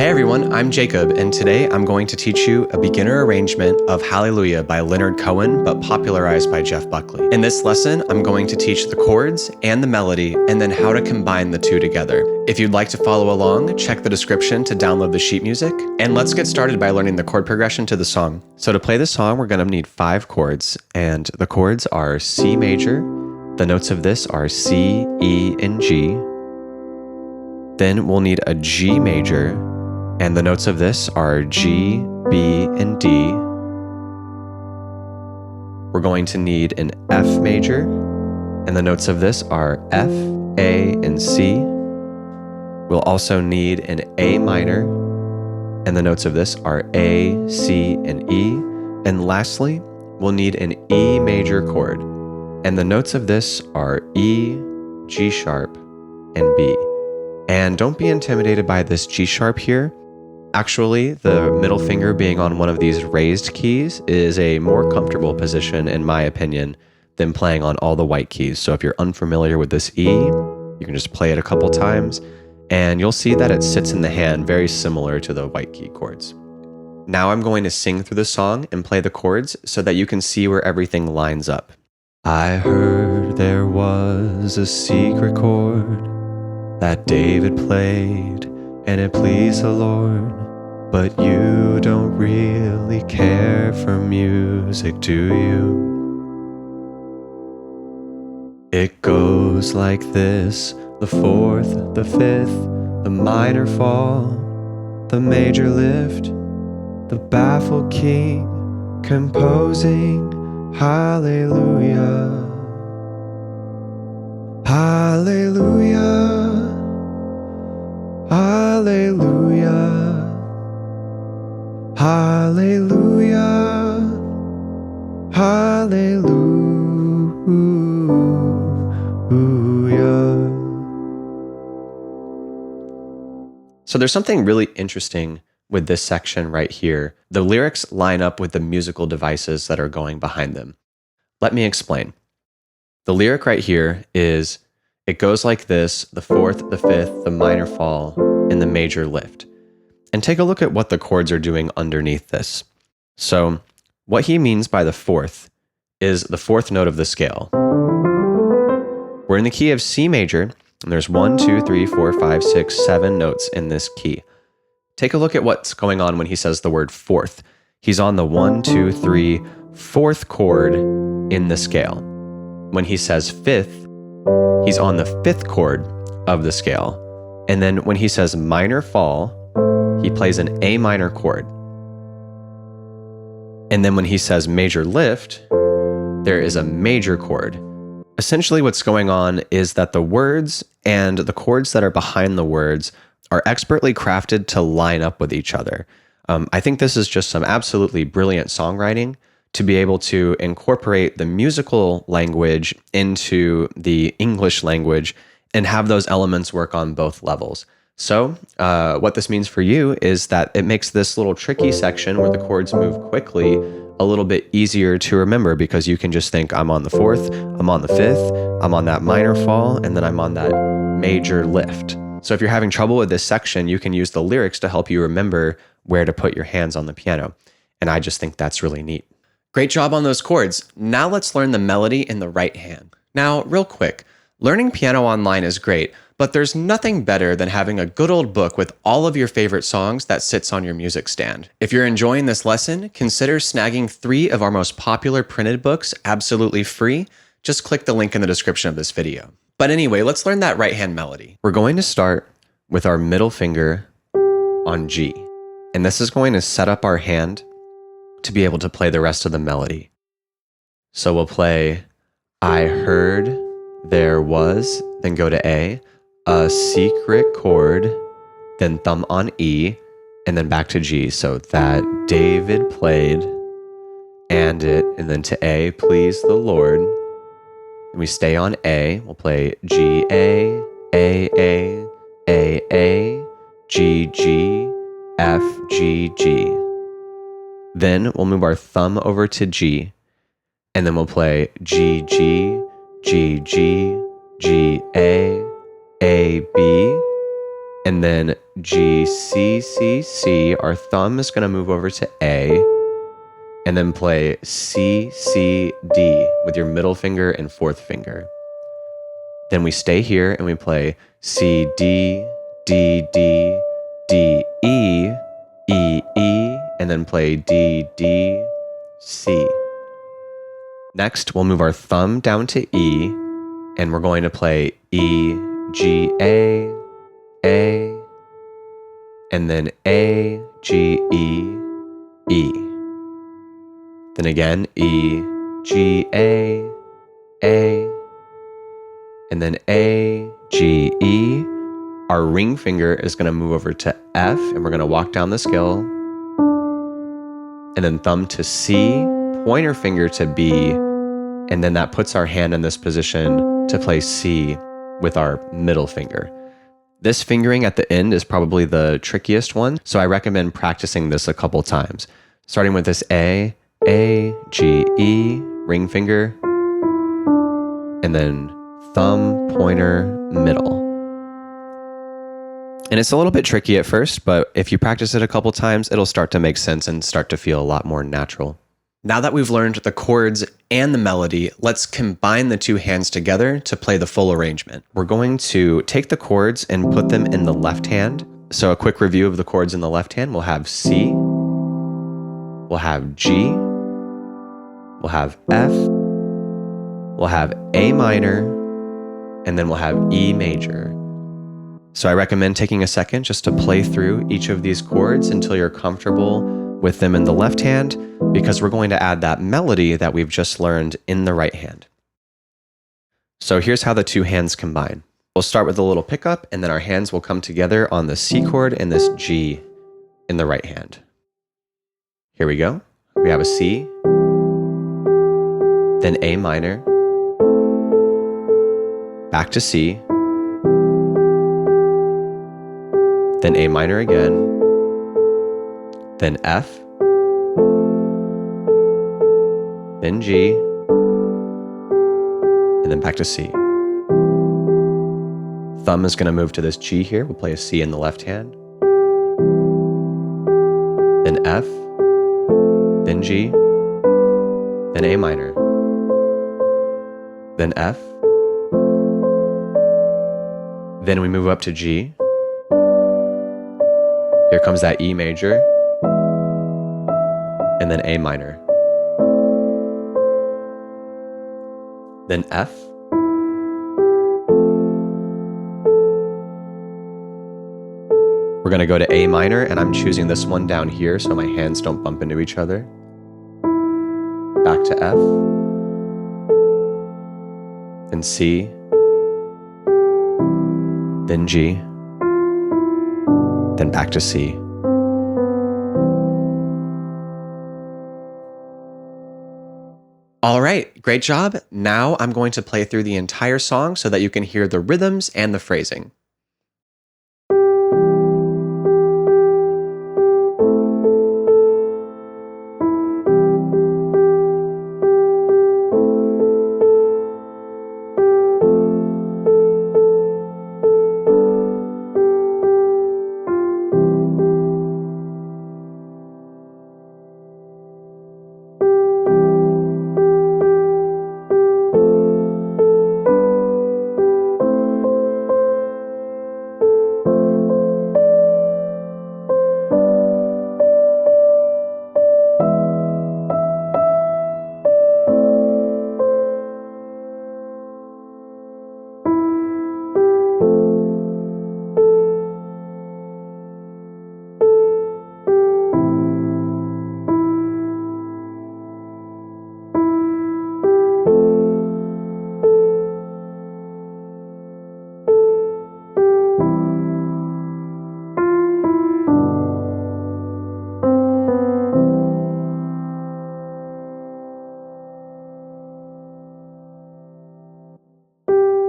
Hey everyone, I'm Jacob, and today I'm going to teach you a beginner arrangement of Hallelujah by Leonard Cohen, but popularized by Jeff Buckley. In this lesson, I'm going to teach the chords and the melody, and then how to combine the two together. If you'd like to follow along, check the description to download the sheet music, and let's get started by learning the chord progression to the song. So to play the song, we're going to need 5 chords, and the chords are C major, the notes of this are C, E, and G. Then we'll need a G major, and the notes of this are G, B, and D. We're going to need an F major, and the notes of this are F, A, and C. We'll also need an A minor, and the notes of this are A, C, and E. And lastly, we'll need an E major chord, and the notes of this are E, G sharp, and B. And don't be intimidated by this G sharp here. Actually, the middle finger being on one of these raised keys is a more comfortable position, in my opinion, than playing on all the white keys. So if you're unfamiliar with this E, you can just play it a couple times, and you'll see that it sits in the hand very similar to the white key chords. Now I'm going to sing through the song and play the chords so that you can see where everything lines up. I heard there was a secret chord that David played, and it pleased the Lord. But you don't really care for music, do you? It goes like this: the fourth, the fifth, the minor fall, the major lift, the baffled king composing hallelujah. Hallelujah. Hallelujah. Hallelujah. Hallelujah. So there's something really interesting with this section right here. The lyrics line up with the musical devices that are going behind them. Let me explain. The lyric right here is, it goes like this: the fourth, the fifth, the minor fall, and the major lift. And take a look at what the chords are doing underneath this. So what he means by the fourth is the fourth note of the scale. We're in the key of C major, and there's 1, 2, 3, 4, 5, 6, 7 notes in this key. Take a look at what's going on when he says the word fourth. He's on the 1, 2, 3, fourth chord in the scale. When he says fifth, he's on the 5th chord of the scale. And then when he says minor fall, he plays an A minor chord. And then when he says major lift, there is a major chord. Essentially what's going on is that the words and the chords that are behind the words are expertly crafted to line up with each other. I think this is just some absolutely brilliant songwriting to be able to incorporate the musical language into the English language and have those elements work on both levels. So what this means for you is that it makes this little tricky section where the chords move quickly a little bit easier to remember, because you can just think, I'm on the fourth, I'm on the fifth, I'm on that minor fall, and then I'm on that major lift. So if you're having trouble with this section, you can use the lyrics to help you remember where to put your hands on the piano. And I just think that's really neat. Great job on those chords. Now let's learn the melody in the right hand. Now, real quick, learning piano online is great, but there's nothing better than having a good old book with all of your favorite songs that sits on your music stand. If you're enjoying this lesson, consider snagging 3 of our most popular printed books absolutely free. Just click the link in the description of this video. But anyway, let's learn that right hand melody. We're going to start with our middle finger on G, and this is going to set up our hand to be able to play the rest of the melody. So we'll play I heard there was, then go to A, a secret chord, then thumb on E, and then back to G. So that David played, and then to A, please the Lord. And we stay on A. We'll play G, A, A, G, G, F, G, G. Then we'll move our thumb over to G, and then we'll play G, G, G, G, G, A, B, and then G, C, C, C. Our thumb is going to move over to A, and then play C, C, D with your middle finger and fourth finger. Then we stay here and we play C, D, D, D, D, E, E, E, and then play D, D, C. Next, we'll move our thumb down to E, and we're going to play E, G, A, and then A, G, E, E. Then again, E, G, A, and then A, G, E. Our ring finger is going to move over to F, and we're going to walk down the scale. And then thumb to C, pointer finger to B, and then that puts our hand in this position to play C with our middle finger. This fingering at the end is probably the trickiest one, so I recommend practicing this a couple times. Starting with this A, G, E, ring finger, and then thumb, pointer, middle. And it's a little bit tricky at first, but if you practice it a couple times, it'll start to make sense and start to feel a lot more natural. Now that we've learned the chords and the melody, let's combine the two hands together to play the full arrangement. We're going to take the chords and put them in the left hand. So a quick review of the chords in the left hand, we'll have C, we'll have G, we'll have F, we'll have A minor, and then we'll have E major. So I recommend taking a second just to play through each of these chords until you're comfortable with them in the left hand, because we're going to add that melody that we've just learned in the right hand. So here's how the two hands combine. We'll start with a little pickup, and then our hands will come together on the C chord and this G in the right hand. Here we go. We have a C, then A minor, back to C, then A minor again, then F, then G, and then back to C. Thumb is going to move to this G here. We'll play a C in the left hand, then F, then G, then A minor, then F, then we move up to G. Here comes that E major, and then A minor, then F, we're going to go to A minor, and I'm choosing this one down here so my hands don't bump into each other, back to F, then C, then G, then back to C. All right, great job. Now I'm going to play through the entire song so that you can hear the rhythms and the phrasing.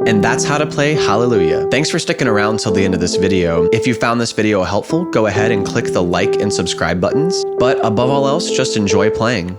And that's how to play Hallelujah. Thanks for sticking around till the end of this video. If you found this video helpful, go ahead and click the like and subscribe buttons. But above all else, just enjoy playing.